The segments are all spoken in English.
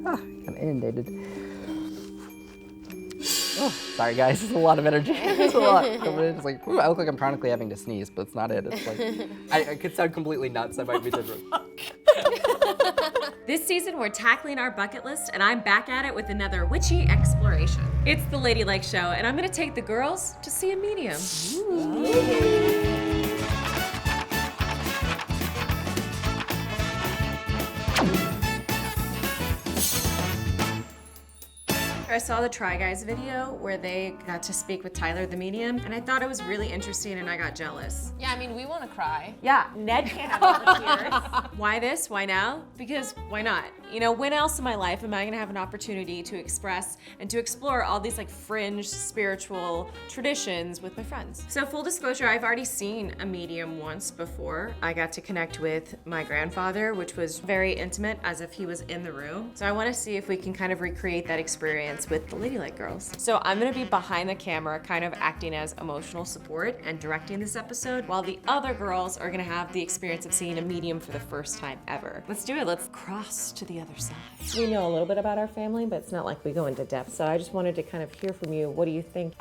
I'm inundated. Oh, sorry guys, it's a lot of energy. It's a lot. It's like, ooh, I look like I'm chronically having to sneeze, but it's not it. It's like, I could sound completely nuts. I might be different. This season, we're tackling our bucket list, and I'm back at it with another witchy exploration. It's the Ladylike show, and I'm gonna take the girls to see a medium. I saw the Try Guys video where they got to speak with Tyler the medium, and I thought it was really interesting, and I got jealous. Yeah, I mean, we want to cry. Yeah, Ned can't have all the tears. Why this? Why now? Because why not? You know, when else in my life am I gonna have an opportunity to express and to explore all these like fringe spiritual traditions with my friends? So full disclosure, I've already seen a medium once before. I got to connect with my grandfather, which was very intimate, as if he was in the room. So I wanna see if we can kind of recreate that experience with the Ladylike girls. So I'm gonna be behind the camera, kind of acting as emotional support and directing this episode, while the other girls are gonna have the experience of seeing a medium for the first time ever. Let's do it, let's cross to the other side. We know a little bit about our family, but it's not like we go into depth, so I just wanted to kind of hear from you. What do you think?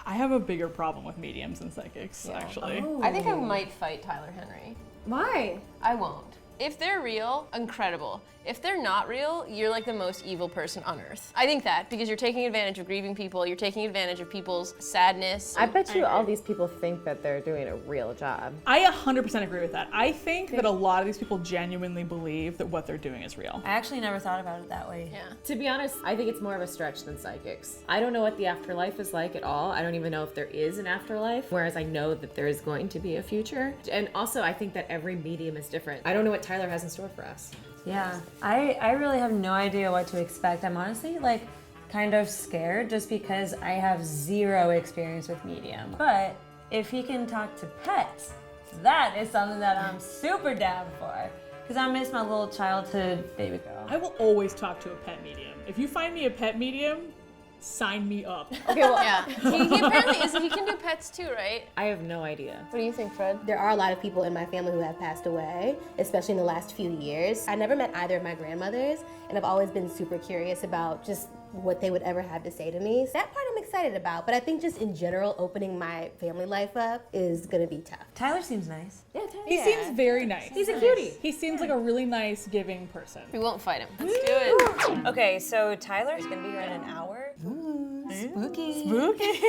I have a bigger problem with mediums and psychics, actually. Oh. I think I might fight Tyler Henry. Why? I won't. If they're real, incredible. If they're not real, you're like the most evil person on earth. I think that, because you're taking advantage of grieving people, you're taking advantage of people's sadness. I bet you all these people think that they're doing a real job. I 100% agree with that. I think that a lot of these people genuinely believe that what they're doing is real. I actually never thought about it that way. Yeah. To be honest, I think it's more of a stretch than psychics. I don't know what the afterlife is like at all. I don't even know if there is an afterlife, whereas I know that there is going to be a future. And also, I think that every medium is different. I don't know what Tyler has in store for us. Yeah, I really have no idea what to expect. I'm honestly like kind of scared just because I have zero experience with medium. But if he can talk to pets, that is something that I'm super down for. Because I miss my little childhood baby girl. I will always talk to a pet medium. If you find me a pet medium, sign me up. Okay, well, Yeah. He apparently is. He can do pets too, right? I have no idea. What do you think, Fred? There are a lot of people in my family who have passed away, especially in the last few years. I never met either of my grandmothers, and I've always been super curious about just what they would ever have to say to me. That part I'm excited about, but I think just in general, opening my family life up is gonna be tough. Tyler seems nice. Yeah, Tyler. He seems very nice. He's a cutie. He seems like a really nice, giving person. We won't fight him. Let's do it. Okay, so Tyler's gonna be here in an hour. Spooky. Spooky.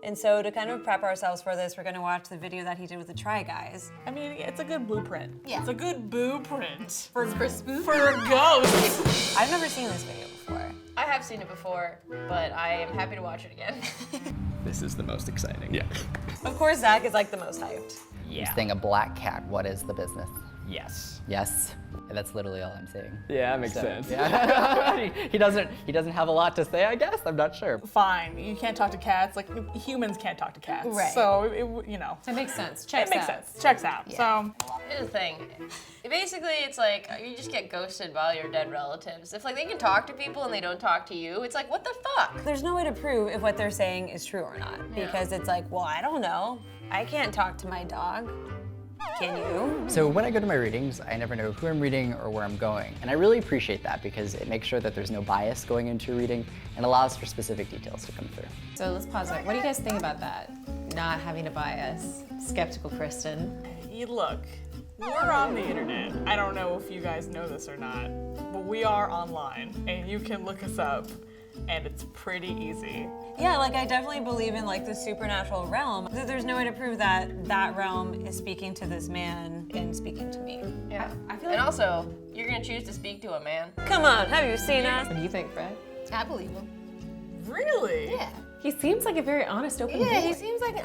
And so to kind of prep ourselves for this, we're gonna watch the video that he did with the Try Guys. I mean, it's a good blueprint. Yeah. It's a good blueprint for spooky? for a ghost. I've never seen this video before. I have seen it before, but I am happy to watch it again. This is the most exciting. Yeah. Of course, Zach is like the most hyped. Yeah. Saying a black cat, what is the business? Yes. Yes. And that's literally all I'm saying. Yeah, that makes sense. Yeah. he doesn't have a lot to say, I guess. I'm not sure. Fine, you can't talk to cats. Like humans can't talk to cats. Right. So you know, That makes sense. it makes sense. Checks out. So Here's the thing. Basically, it's like you just get ghosted by all your dead relatives. If like they can talk to people and they don't talk to you, it's like, what the fuck? There's no way to prove if what they're saying is true or not. Because it's like, well, I don't know. I can't talk to my dog. Can you? So when I go to my readings, I never know who I'm reading or where I'm going. And I really appreciate that because it makes sure that there's no bias going into a reading and allows for specific details to come through. So let's pause it. What do you guys think about that? Not having a bias. Skeptical Kristen. you look. We're on the internet. I don't know if you guys know this or not, but we are online and you can look us up and it's pretty easy. Yeah, like I definitely believe in like the supernatural realm. There's no way to prove that that realm is speaking to this man and speaking to me. Yeah. I feel And like- also, you're gonna choose to speak to a man. Come on, have you seen us? What do you think, Fred? I believe him. Really? Yeah. He seems like a very honest, open Yeah, boy.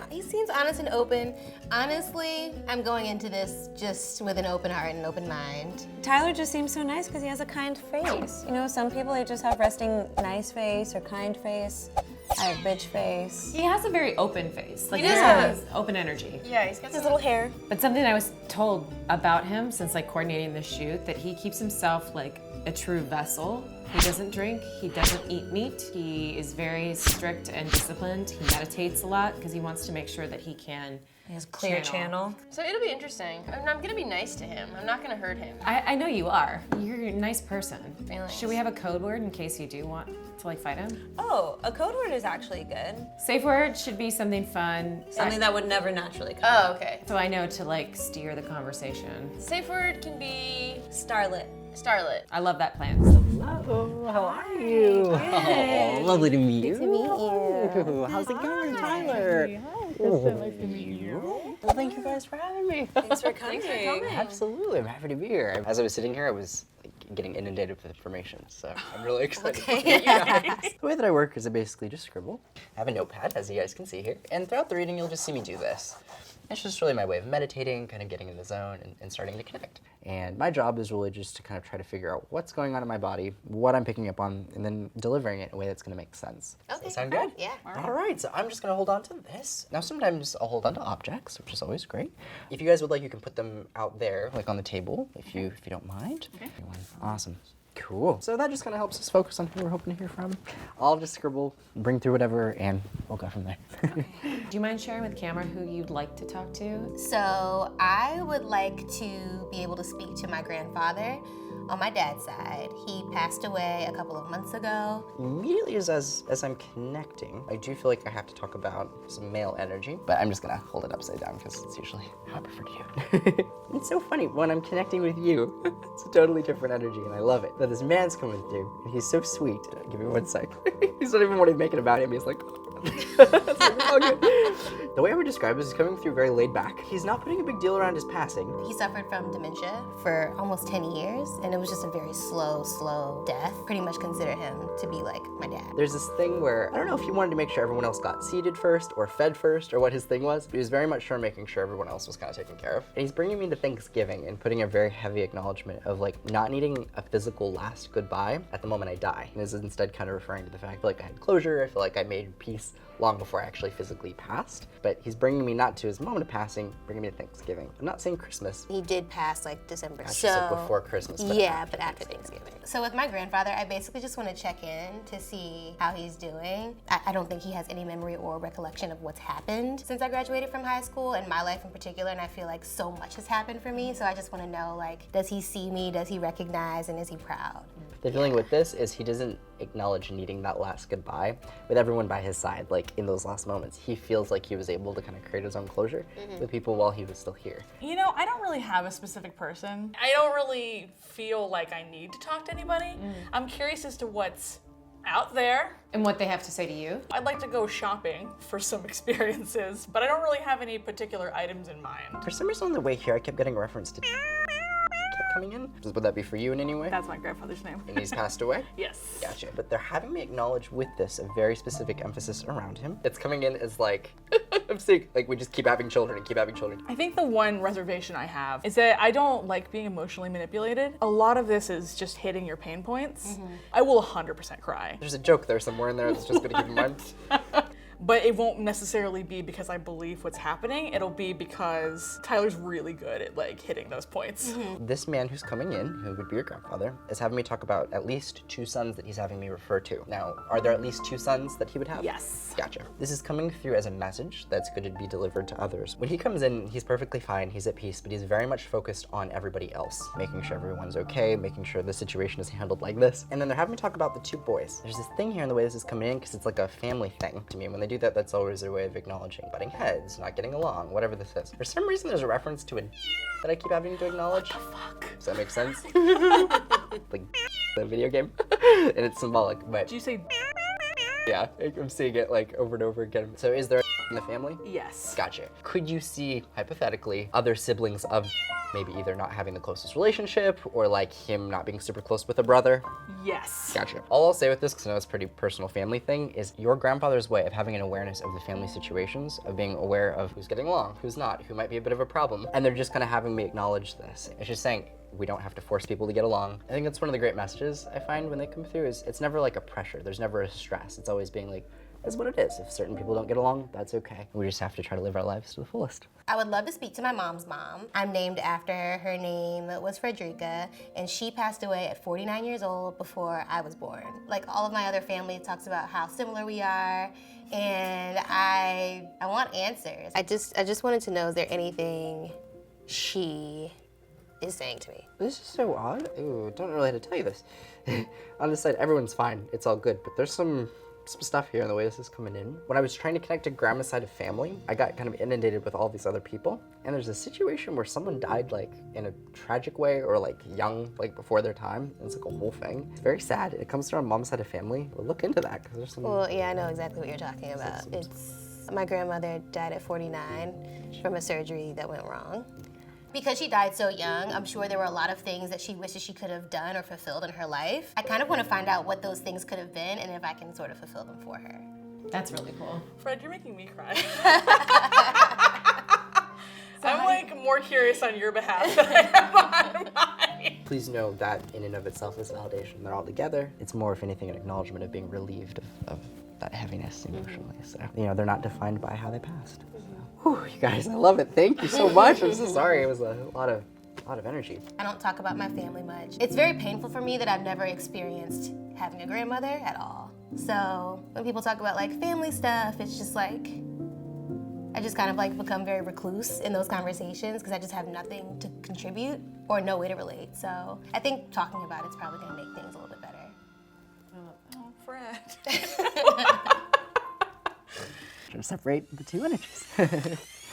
he seems honest and open. Honestly, I'm going into this just with an open heart and an open mind. Tyler just seems so nice because he has a kind face. You know, some people they just have resting nice face or kind face. I have bitch face. He has a very open face. Like He does very have- open energy. Yeah, he's got His little hair. But something I was told about him since like coordinating the shoot, that he keeps himself like a true vessel. He doesn't drink, he doesn't eat meat, he is very strict and disciplined. He meditates a lot because he wants to make sure that he can He has clear channel. So it'll be interesting. I'm gonna be nice to him. I'm not gonna hurt him. I know you are. You're a nice person. Really? Should we have a code word in case you do want to like fight him? Oh, a code word is actually good. Safe word should be something fun. Something that would never naturally come. Oh, okay. So I know to like steer the conversation. Safe word can be Starlit. starlet. I love that plan. Hello, how are you? Oh, lovely to meet you. To meet you. How's it going, Tyler? Nice to meet you. Well, thank you guys for having me. Thanks for coming. Absolutely, I'm happy to be here. As I was sitting here, I was getting inundated with information, so I'm really excited to meet you guys. The way that I work is I basically just scribble. I have a notepad, as you guys can see here, and throughout the reading, you'll just see me do this. It's just really my way of meditating, kind of getting in the zone and starting to connect. And my job is really just to kind of try to figure out what's going on in my body, what I'm picking up on, and then delivering it in a way that's going to make sense. Does that sound good? Yeah. All right, so I'm just going to hold on to this. Now, sometimes I'll hold on to objects, which is always great. If you guys would like, you can put them out there, like on the table, if you don't mind. Okay. Awesome. Cool. So that just kind of helps us focus on who we're hoping to hear from. I'll just scribble, bring through whatever, and we'll go from there. Do you mind sharing with camera who you'd like to talk to? So I would like to be able to speak to my grandfather on my dad's side. He passed away a couple of months ago. Immediately as I'm connecting, I do feel like I have to talk about some male energy, but I'm just gonna hold it upside down because it's usually how I prefer to do. It's so funny, when I'm connecting with you, it's a totally different energy and I love it. But this man's coming through and he's so sweet. Give me one sec. He's not even wanting to make it about him, he's like, it's all good. The way I would describe it is he's coming through very laid back. He's not putting a big deal around his passing. He suffered from dementia for almost 10 years, and it was just a very slow death. Pretty much consider him to be like my dad. There's this thing where, I don't know if he wanted to make sure everyone else got seated first or fed first or what his thing was, but he was very much sure making sure everyone else was kind of taken care of. And he's bringing me to Thanksgiving and putting a very heavy acknowledgement of like not needing a physical last goodbye at the moment I die. And is instead kind of referring to the fact that like I had closure, I feel like I made peace long before I actually physically passed. But he's bringing me not to his moment of passing, bringing me to Thanksgiving. I'm not saying Christmas. He did pass like December. So before Christmas. But yeah, but after Thanksgiving. So with my grandfather, I basically just want to check in to see how he's doing. I don't think he has any memory or recollection of what's happened since I graduated from high school and my life in particular, and I feel like so much has happened for me. So I just want to know, like, does he see me? Does he recognize? And is he proud? The feeling with this is he doesn't acknowledge needing that last goodbye with everyone by his side. Like in those last moments, he feels like he was able to kind of create his own closure with people while he was still here. You know, I don't really have a specific person. I don't really feel like I need to talk to anybody. I'm curious as to what's out there. And what they have to say to you? I'd like to go shopping for some experiences, but I don't really have any particular items in mind. For some reason on the way here, I kept getting a reference to kept coming in. Would that be for you in any way? That's my grandfather's name. And he's passed away? Yes. Gotcha. But they're having me acknowledge with this a very specific emphasis around him. It's coming in as like, I'm sick. Like we just keep having children and keep having children. I think the one reservation I have is that I don't like being emotionally manipulated. A lot of this is just hitting your pain points. I will 100% cry. There's a joke there somewhere in there that's just gonna keep in mind. But it won't necessarily be because I believe what's happening. It'll be because Tyler's really good at like hitting those points. This man who's coming in, who would be your grandfather, is having me talk about at least 2 sons that he's having me refer to. Now, are there at least 2 sons that he would have? Yes. Gotcha. This is coming through as a message that's going to be delivered to others. When he comes in, he's perfectly fine, he's at peace, but he's very much focused on everybody else, making sure everyone's okay, making sure the situation is handled like this. And then they're having me talk about the 2 boys. There's this thing here in the way this is coming in, because it's like a family thing to me. And when they do that, that's always their way of acknowledging butting heads, not getting along, whatever this is. For some reason, there's a reference to a that I keep having to acknowledge. What the fuck? Does that make sense? Like the video game, and it's symbolic. But Did you say yeah, I'm seeing it like over and over again. So is there a in the family? yes? Gotcha. Could you see, hypothetically, other siblings of maybe either not having the closest relationship or like him not being super close with a brother? Yes. Gotcha. All I'll say with this, because I know it's a pretty personal family thing, is your grandfather's way of having an awareness of the family situations, of being aware of who's getting along, who's not, who might be a bit of a problem, and they're just kind of having me acknowledge this. It's just saying, we don't have to force people to get along. I think that's one of the great messages I find when they come through is it's never like a pressure. There's never a stress. It's always being like, is what it is. If certain people don't get along, that's okay. We just have to try to live our lives to the fullest. I would love to speak to my mom's mom. I'm named after her. Her name was Frederick, and she passed away at 49 years old before I was born. Like all of my other family talks about how similar we are, and I want answers. I just wanted to know, is there anything she is saying to me? This is so odd. Ooh, don't know how to tell you this. On this side, everyone's fine. It's all good, but there's some stuff here in the way this is coming in. When I was trying to connect to grandma's side of family, I got kind of inundated with all these other people. And there's a situation where someone died like in a tragic way or like young, like before their time. It's like a whole thing. It's very sad. It comes from mom's side of family. We'll look into that because there's some... Well, yeah, I know exactly what you're talking about. It's my grandmother died at 49 from a surgery that went wrong. Because she died so young, I'm sure there were a lot of things that she wishes she could have done or fulfilled in her life. I kind of want to find out what those things could have been and if I can sort of fulfill them for her. That's really cool. Fred, you're making me cry. I'm like more curious on your behalf than I am on mine. Please know that in and of itself is validation. They're all together. It's more, if anything, an acknowledgement of being relieved of that heaviness emotionally. So, you know, they're not defined by how they passed. Whew, you guys, I love it. Thank you so much. I'm so sorry. It was a lot of energy. I don't talk about my family much. It's very painful for me that I've never experienced having a grandmother at all. So when people talk about like family stuff, it's just like, I just kind of like become very recluse in those conversations because I just have nothing to contribute or no way to relate. So I think talking about it's probably gonna make things a little bit better. Oh, Fred. Trying to separate the two energies.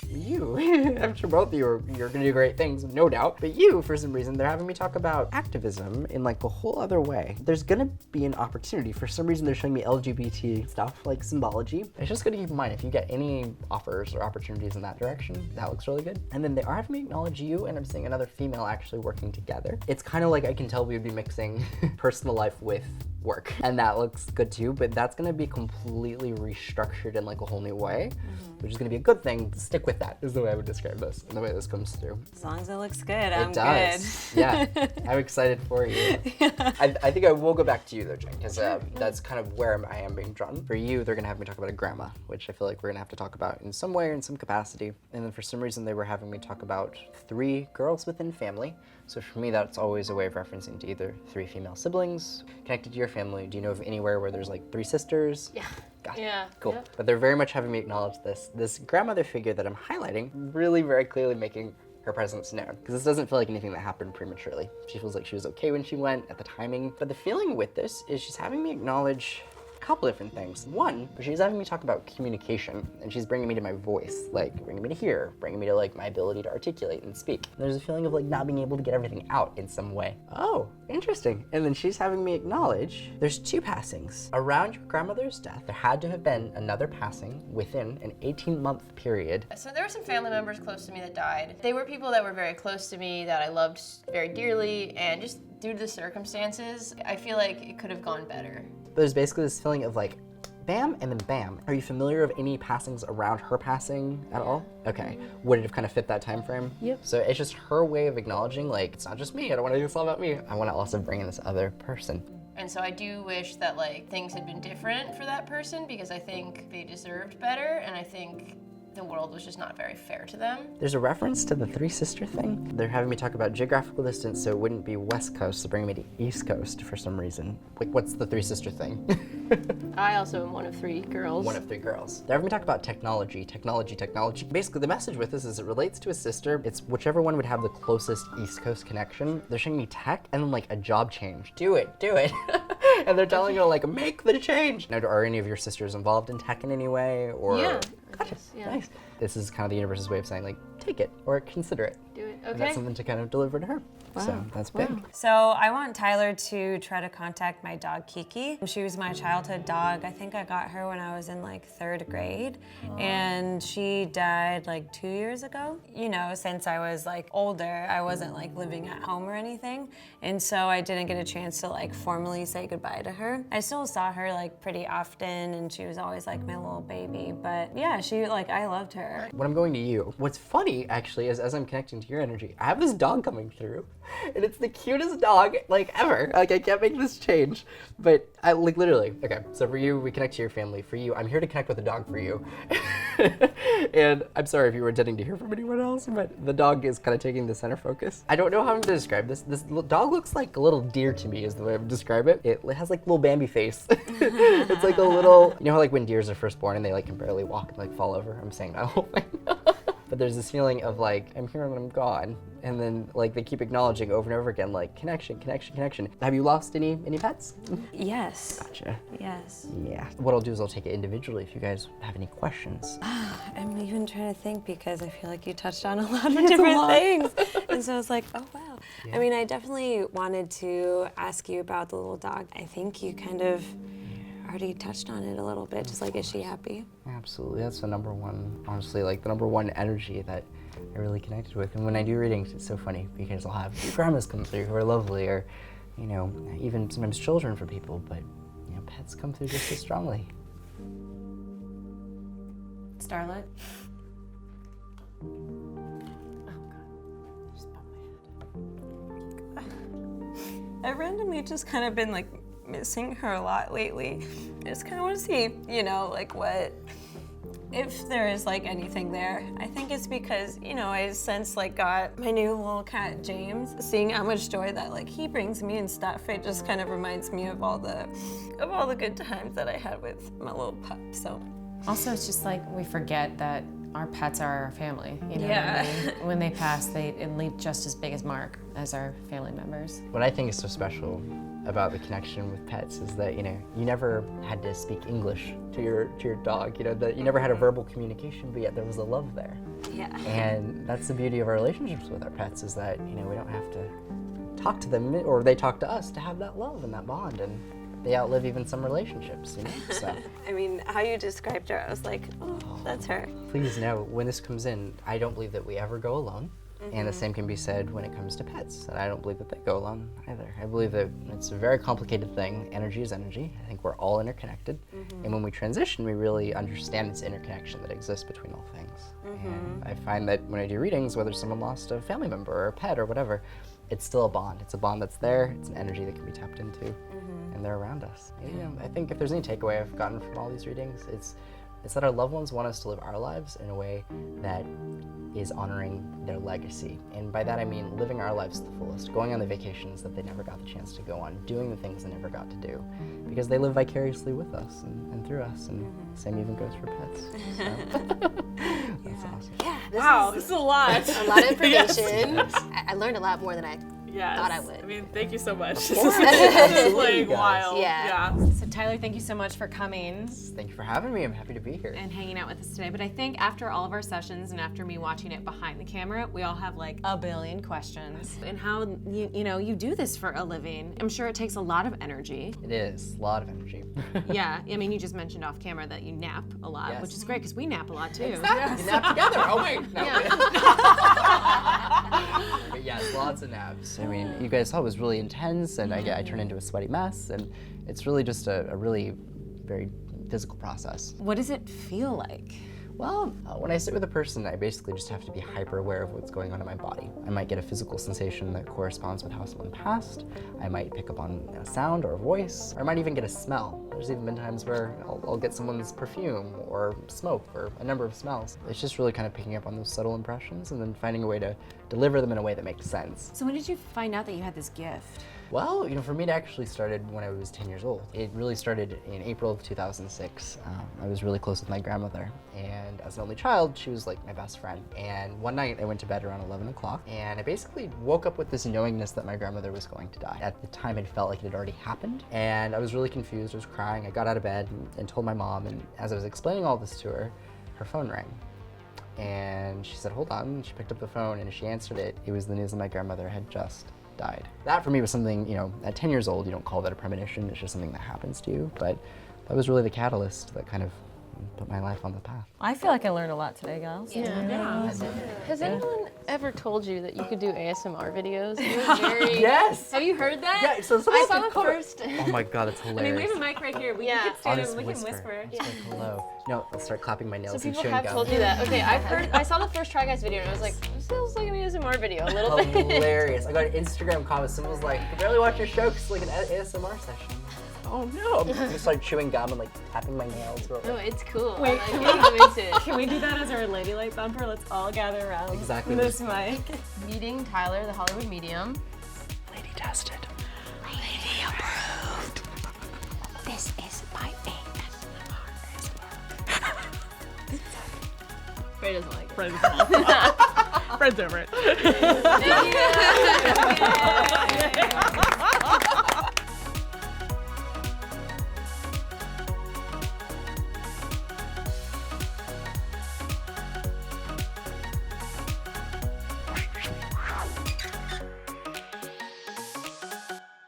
You, I'm sure both of you you're gonna do great things, no doubt. But you, for some reason, they're having me talk about activism in like a whole other way. There's gonna be an opportunity. For some reason, they're showing me LGBT stuff, like symbology. It's just gonna keep in mind, if you get any offers or opportunities in that direction, that looks really good. And then they are having me acknowledge you, and I'm seeing another female actually working together. It's kind of like I can tell we would be mixing personal life with work, and that looks good too, but that's gonna be completely restructured in like a whole new way, which is gonna be a good thing. Stick with that is the way I would describe this, and the way this comes through. As long as it looks good, I'm It does. good. Yeah, I'm excited for you. I think I will go back to you though, Jen, because that's kind of where I am being drawn. For you, they're gonna have me talk about a grandma, which I feel like we're gonna have to talk about in some way or in some capacity. And then for some reason, they were having me talk about 3 girls within family. So for me, that's always a way of referencing to either 3 female siblings connected to your family. Do you know of anywhere where there's like 3 sisters? Yeah. Got it. Yeah. Cool. Yeah. But they're very much having me acknowledge this grandmother figure that I'm highlighting, really very clearly making her presence known. Because this doesn't feel like anything that happened prematurely. She feels like she was okay when she went at the timing. But the feeling with this is she's having me acknowledge a couple different things. One, she's having me talk about communication, and she's bringing me to my voice, like bringing me to hear, bringing me to like my ability to articulate and speak. And there's a feeling of like not being able to get everything out in some way. Oh, interesting. And then she's having me acknowledge there's 2 passings. Around your grandmother's death, there had to have been another passing within an 18-month period. So there were some family members close to me that died. They were people that were very close to me, that I loved very dearly, and just due to the circumstances, I feel like it could have gone better. There's basically this feeling of like, bam, and then bam. Are you familiar of any passings around her passing at all? Okay. Would it have kind of fit that time frame? Yep. So it's just her way of acknowledging, like, it's not just me. I don't want to do this all about me. I want to also bring in this other person. And so I do wish that like things had been different for that person because I think they deserved better, and I think the world was just not very fair to them. There's a reference to the 3 sister thing. They're having me talk about geographical distance, so it wouldn't be West Coast, so bringing me to East Coast for some reason. Like, what's the 3 sister thing? I also am one of 3 girls. One of 3 girls. They're having me talk about technology. Basically, the message with this is it relates to a sister. It's whichever one would have the closest East Coast connection. They're showing me tech and then like a job change. Do it. And they're telling her like, make the change. Now, are any of your sisters involved in tech in any way? Or Yeah. Gotcha. Yeah. Nice. This is kind of the universe's way of saying like, take it or consider it. Do it. And Okay. that's something to kind of deliver to her. So that's big. So I want Tyler to try to contact my dog Kiki. She was my childhood dog. I think I got her when I was in like 3rd grade, and she died like 2 years ago. You know, since I was like older, I wasn't like living at home or anything, and so I didn't get a chance to like formally say goodbye to her. I still saw her like pretty often, and she was always like my little baby. But yeah, she like I loved her. When I'm going to you, what's funny actually is as I'm connecting to your energy, energy. I have this dog coming through, and it's the cutest dog like ever. Like I can't make this change, but I like literally. Okay, so for you, we connect to your family. For you, I'm here to connect with the dog for you. And I'm sorry if you were intending to hear from anyone else, but the dog is kind of taking the center focus. I don't know how I'm to describe this. This dog looks like a little deer to me is the way I would describe it. It has like a little Bambi face. It's like a little, you know how like when deers are first born and they like can barely walk and like fall over? I'm saying that whole thing. But there's this feeling of like, I'm here and I'm gone. And then like they keep acknowledging over and over again, like connection, connection, connection. Have you lost any pets? Yes. Gotcha. Yes. Yeah. What I'll do is I'll take it individually if you guys have any questions. I'm even trying to think because I feel like you touched on a lot of different things. And so I was like, oh wow. Yeah. I mean, I definitely wanted to ask you about the little dog. I think you kind of already touched on it a little bit, just like, is she happy? Absolutely, that's the number one, honestly, like the number one energy that I really connected with. And when I do readings, it's so funny because I'll have grandmas come through who are lovely, or, you know, even sometimes children for people, but, you know, pets come through just as strongly. Starlight? I've randomly just kind of been like missing her a lot lately. I just kind of want to see, you know, like what, if there is like anything there. I think it's because, you know, I since like got my new little cat, James, seeing how much joy that like he brings me and stuff. It just kind of reminds me of all the good times that I had with my little pup, so. Also, it's just like we forget that our pets are our family. You know Yeah. what I mean? When they pass, they leave just as big a mark as our family members. What I think is so special about the connection with pets is that, you know, you never had to speak English to your dog, you know, that you never had a verbal communication, but yet there was a love there. Yeah. And that's the beauty of our relationships with our pets, is that, you know, we don't have to talk to them, or they talk to us to have that love and that bond, and they outlive even some relationships, you know, so. I mean, how you described her, I was like, oh, that's her. Please know, when this comes in, I don't believe that we ever go alone. And the same can be said when it comes to pets, and I don't believe that they go alone either. I believe that it's a very complicated thing. Energy is energy. I think we're all interconnected. And when we transition, we really understand this interconnection that exists between all things. And I find that when I do readings, whether someone lost a family member or a pet or whatever, it's still a bond. It's a bond that's there. It's an energy that can be tapped into, and they're around us. And, you know, I think if there's any takeaway I've gotten from all these readings, it's that our loved ones want us to live our lives in a way that is honoring their legacy. And by that I mean living our lives to the fullest, going on the vacations that they never got the chance to go on, doing the things they never got to do, because they live vicariously with us and through us, and the same even goes for pets. So. That's awesome. Wow, this is a lot. A lot of information. Yes. I learned a lot more than I Yes. thought I would. I mean, thank you so much. This course. is Absolutely, like guys. wild. Yeah. So Tyler, thank you so much for coming Thank you for having me. I'm happy to be here. and hanging out with us today. But I think after all of our sessions and after me watching it behind the camera, we all have like a billion questions. And how you do this for a living. I'm sure it takes a lot of energy. It is a lot of energy. Yeah, I mean, you just mentioned off camera that you nap a lot, Yes. which is great because we nap a lot too. We nap together. Oh wait. No. But yes, lots of naps. I mean, you guys saw it was really intense, and I turned into a sweaty mess, and it's really just a really very physical process. What does it feel like? Well, when I sit with a person, I basically just have to be hyper aware of what's going on in my body. I might get a physical sensation that corresponds with how someone passed. I might pick up on a sound or a voice, or I might even get a smell. There's even been times where I'll get someone's perfume or smoke or a number of smells. It's just really kind of picking up on those subtle impressions and then finding a way to deliver them in a way that makes sense. So when did you find out that you had this gift? Well, you know, for me, it actually started when I was 10 years old. It really started in April of 2006. I was really close with my grandmother, and as an only child, she was like my best friend. And one night, I went to bed around 11 o'clock, and I basically woke up with this knowingness that my grandmother was going to die. At the time, it felt like it had already happened, and I was really confused. I was crying. I got out of bed and told my mom, and as I was explaining all this to her, her phone rang. And she said, hold on. She picked up the phone, and as she answered it, it was the news that my grandmother had just died. That for me was something, you know, at 10 years old, you don't call that a premonition, it's just something that happens to you, but that was really the catalyst that kind of put my life on the path. I feel like I learned a lot today, gals. Yeah. Has anyone ever told you that you could do ASMR videos? It was very... Yes! Have you heard that? Yeah, so I somebody saw could the comment. first... Oh my god, that's I mean, hilarious. we have a mic right here. We Yeah. can stand I'll and we can whisper. Just like, hello. No, I'll start clapping my nails So and people chewing have gum. told you that. Okay, I saw the first Try Guys video and I was like, this feels like an ASMR video a little bit. Hilarious. I got an Instagram comment. Someone was like, I can barely watch your show because it's like an ASMR session. Oh no. I'm just like chewing gum and like tapping my nails. No, it's cool. Wait, I like it. I'm into it. Can we do that as our Ladylike bumper? Let's all gather around Exactly. this mic. Meeting Tyler, the Hollywood medium. Lady tested. Lady approved. This is my Ray doesn't like it. Fred's over it. Thank you.